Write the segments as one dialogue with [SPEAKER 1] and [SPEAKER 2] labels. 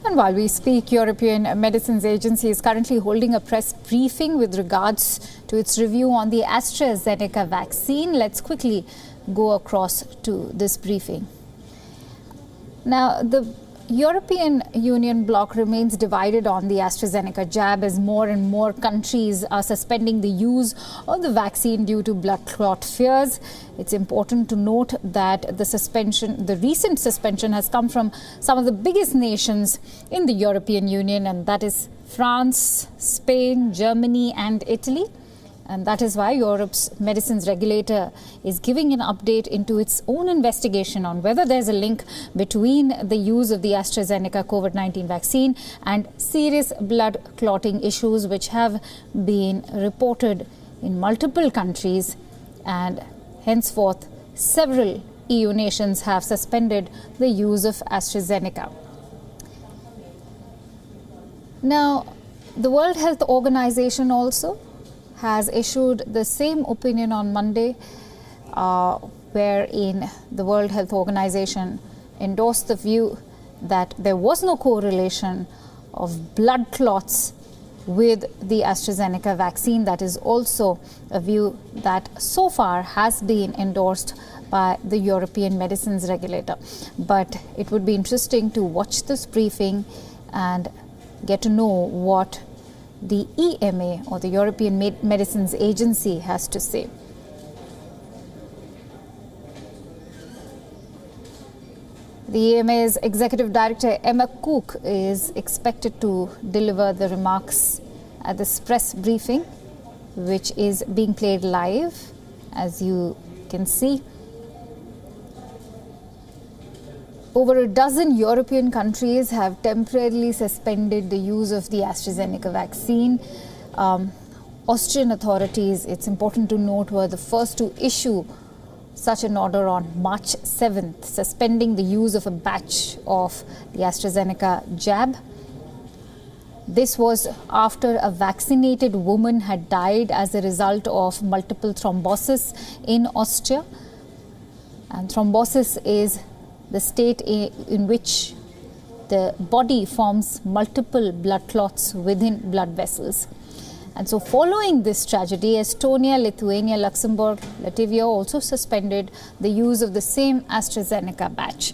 [SPEAKER 1] And while we speak, European Medicines Agency is currently holding a press briefing with regards to its review on the AstraZeneca vaccine. Let's quickly go across to this briefing. Now, the European Union bloc remains divided on the AstraZeneca jab as more and more countries are suspending the use of the vaccine due to blood clot fears. It's important to note that the recent suspension has come from some of the biggest nations in the European Union, and that is France, Spain, Germany and Italy. And that is why Europe's medicines regulator is giving an update into its own investigation on whether there's a link between the use of the AstraZeneca COVID-19 vaccine and serious blood clotting issues which have been reported in multiple countries, and henceforth several EU nations have suspended the use of AstraZeneca. Now, the World Health Organization also has issued the same opinion on Monday, wherein the World Health Organization endorsed the view that there was no correlation of blood clots with the AstraZeneca vaccine. That is also a view that so far has been endorsed by the European Medicines Regulator. But it would be interesting to watch this briefing and get to know what the EMA, or the European Medicines Agency, has to say. The EMA's Executive Director Emma Cook is expected to deliver the remarks at this press briefing, which is being played live, as you can see. Over a dozen European countries have temporarily suspended the use of the AstraZeneca vaccine. Austrian authorities, it's important to note, were the first to issue such an order on March 7th, suspending the use of a batch of the AstraZeneca jab. This was after a vaccinated woman had died as a result of multiple thrombosis in Austria. And thrombosis is the state in which the body forms multiple blood clots within blood vessels. And so following this tragedy, Estonia, Lithuania, Luxembourg, Latvia also suspended the use of the same AstraZeneca batch.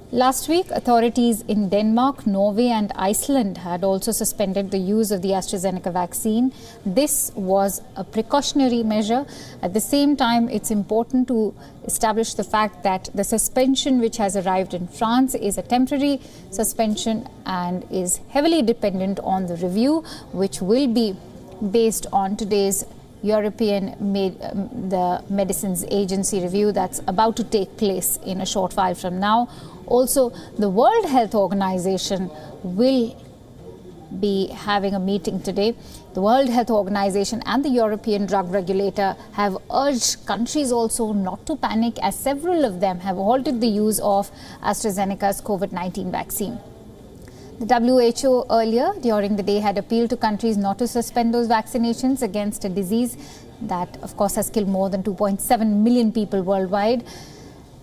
[SPEAKER 1] Last week, authorities in Denmark, Norway and Iceland had also suspended the use of the AstraZeneca vaccine. This was a precautionary measure. At the same time, it's important to establish the fact that the suspension which has arrived in France is a temporary suspension and is heavily dependent on the review, which will be based on today's European the Medicines Agency review that's about to take place in a short while from now. Also, the World Health Organization will be having a meeting today. The World Health Organization and the European Drug Regulator have urged countries also not to panic, as several of them have halted the use of AstraZeneca's COVID-19 vaccine. The WHO earlier during the day had appealed to countries not to suspend those vaccinations against a disease that, of course, has killed more than 2.7 million people worldwide.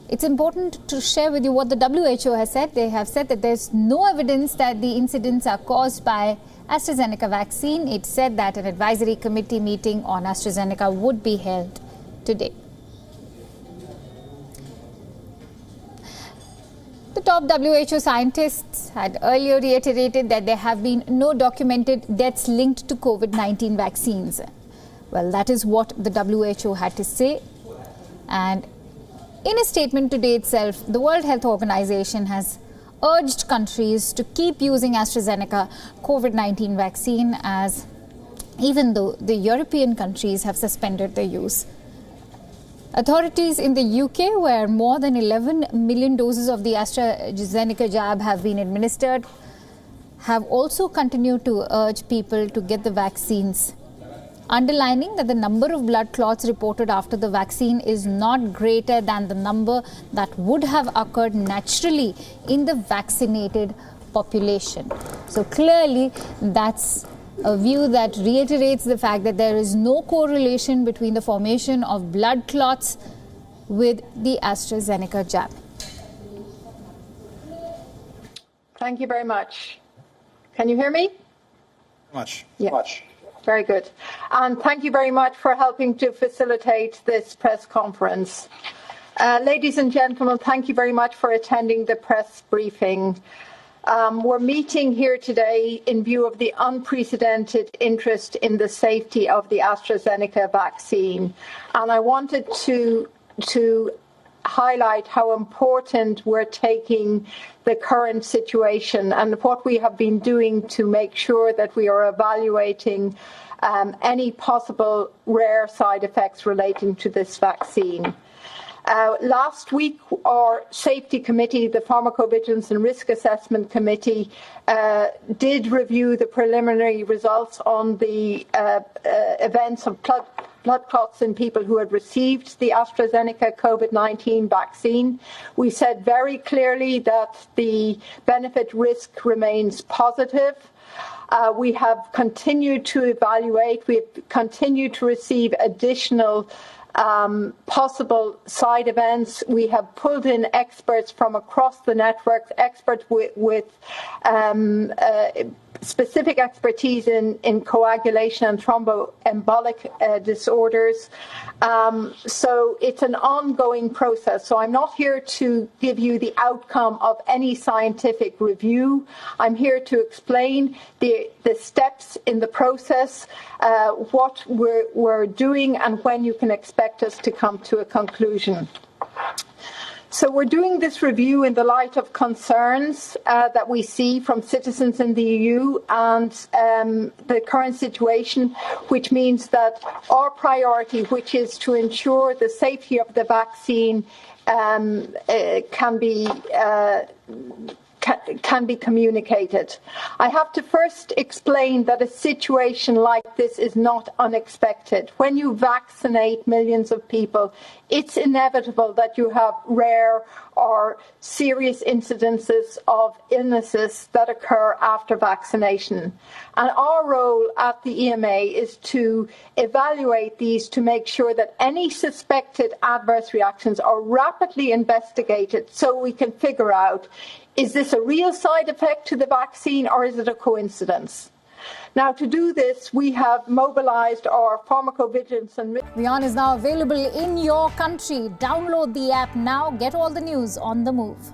[SPEAKER 1] It's important to share with you what the WHO has said. They have said that there's no evidence that the incidents are caused by AstraZeneca vaccine. It said that an advisory committee meeting on AstraZeneca would be held today. The top WHO scientists had earlier reiterated that there have been no documented deaths linked to COVID-19 vaccines. Well, that is what the WHO had to say. And in a statement today itself, the World Health Organization has urged countries to keep using AstraZeneca COVID-19 vaccine, as even though the European countries have suspended their use. Authorities in the UK, where more than 11 million doses of the AstraZeneca jab have been administered, have also continued to urge people to get the vaccines, underlining that the number of blood clots reported after the vaccine is not greater than the number that would have occurred naturally in the vaccinated population. So clearly, that's a view that reiterates the fact that there is no correlation between the formation of blood clots with the AstraZeneca jab.
[SPEAKER 2] Thank you very much. Can you hear me?
[SPEAKER 3] Much.
[SPEAKER 2] Yeah. Much. Very good. And thank you very much for helping to facilitate this press conference. Ladies and gentlemen, thank you very much for attending the press briefing. We're meeting here today in view of the unprecedented interest in the safety of the AstraZeneca vaccine. And I wanted to highlight how important we're taking the current situation and what we have been doing to make sure that we are evaluating any possible rare side effects relating to this vaccine. Last week, our safety committee, the Pharmacovigilance and Risk Assessment Committee, did review the preliminary results on the events of blood clots in people who had received the AstraZeneca COVID-19 vaccine. We said very clearly that the benefit risk remains positive. We have continued to evaluate, we have continued to receive additional possible side events. We have pulled in experts from across the network, experts with specific expertise in coagulation and thromboembolic disorders. So it's an ongoing process. So I'm not here to give you the outcome of any scientific review. I'm here to explain the steps in the process, what we're doing, and when you can expect us to come to a conclusion. So we're doing this review in the light of concerns that we see from citizens in the EU and the current situation, which means that our priority, which is to ensure the safety of the vaccine, can be communicated. I have to first explain that a situation like this is not unexpected. When you vaccinate millions of people, it's inevitable that you have rare or serious incidences of illnesses that occur after vaccination. And our role at the EMA is to evaluate these to make sure that any suspected adverse reactions are rapidly investigated so we can figure out, is this a real side effect to the vaccine or is it a coincidence? Now, to do this, we have mobilized our pharmacovigilance and...
[SPEAKER 1] WION is now available in your country. Download the app now. Get all the news on the move.